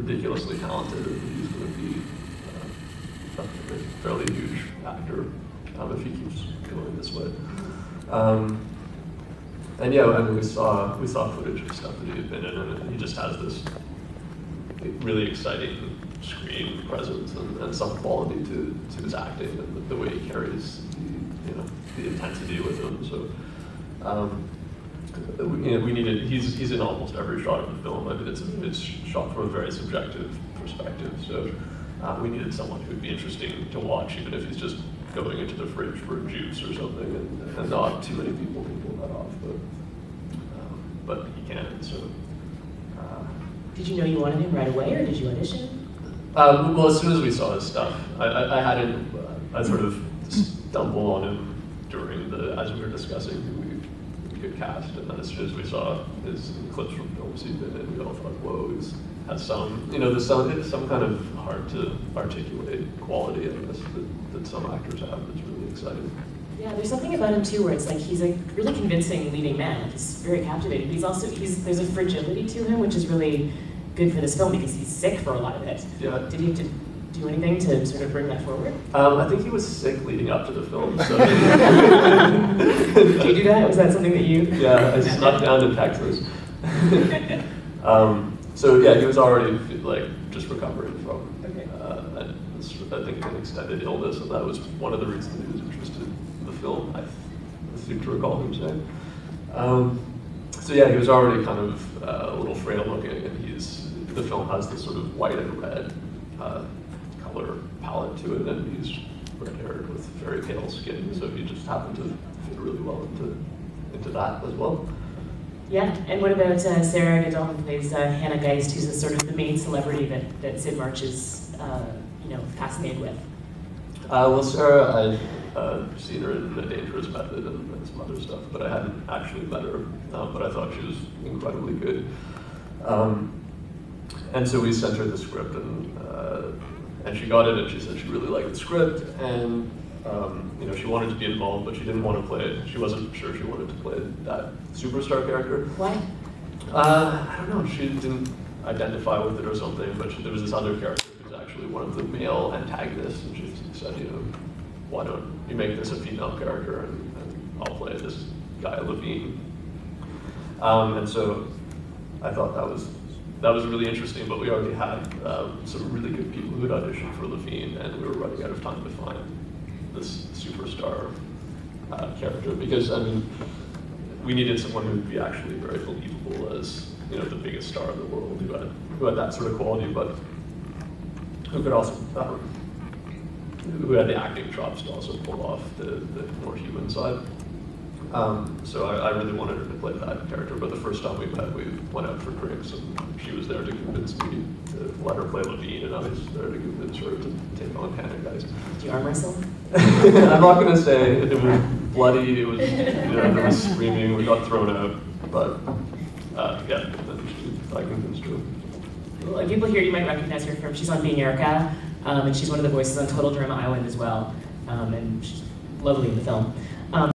ridiculously talented, and he's going to be a fairly huge actor if he keeps going this way. And yeah, I mean, we saw footage of stuff that he had been in, and he just has this really exciting screen presence and some quality to his acting and the way he carries the intensity with him. So we needed. He's in almost every shot of the film. I mean, it's shot from a very subjective perspective. So we needed someone who would be interesting to watch, even if he's just going into the fridge for a juice or something, and not too many people can pull that off. But he can. So. Did you know you wanted him right away, or did you audition? Well, as soon as we saw his stuff, I sort of stumbled on him as we were discussing who we could cast, and then as soon as we saw his clips from films he'd been in, we all thought, whoa, he has some, there's some kind of hard to articulate quality, I guess, that some actors have that's really exciting. Yeah, there's something about him too where it's like he's a really convincing leading man. Like, he's very captivating, but there's a fragility to him which is really good for this film because he's sick for a lot of it. Yeah. Did he have to do anything to sort of bring that forward? I think he was sick leading up to the film. So. Did you do that? Was that something that you? Yeah, I snuck down to Texas. So yeah, he was already just recovering from, I think, an extended illness, and that was one of the reasons he was interested in the film. I seem to recall him saying. So yeah, he was already kind of a little frail looking, and the film has this sort of white and red color palette to it, and he's red-haired with very pale skin, so he just happened to fit really well into that as well. Yeah, and what about Sarah Gadol, who plays Hannah Geist, who's sort of the main celebrity that Sid March is fascinated with? Well, Sarah, I'd seen her in A Dangerous Method and some other stuff, but I hadn't actually met her, but I thought she was incredibly good. And so we sent her the script, and she got it, and she said she really liked the script, and she wanted to be involved, but she didn't want to play. She wasn't sure she wanted to play that superstar character. Why? I don't know. She didn't identify with it or something, but there was this other character who's actually one of the male antagonists, and she said, why don't you make this a female character, and I'll play this guy Levine. And so I thought that was really interesting, but we already had some really good people who had auditioned for Levine, and we were running out of time to find this superstar character, because, I mean, we needed someone who would be actually very believable as, the biggest star in the world, who had that sort of quality, but who could also, who had the acting chops to also pull off the more human side. So I really wanted her to play that character, but the first time we met, we went out for drinks, and she was there to convince me to let her play Levine, and I was there to convince her to take on Hannah Geist. Did you arm wrestle? I'm not going to say it was bloody, it was, there was screaming, we got thrown out, but yeah, I convinced her. Well, people here, you might recognize her from, she's on Being Erica, and she's one of the voices on Total Drama Island as well, and she's lovely in the film.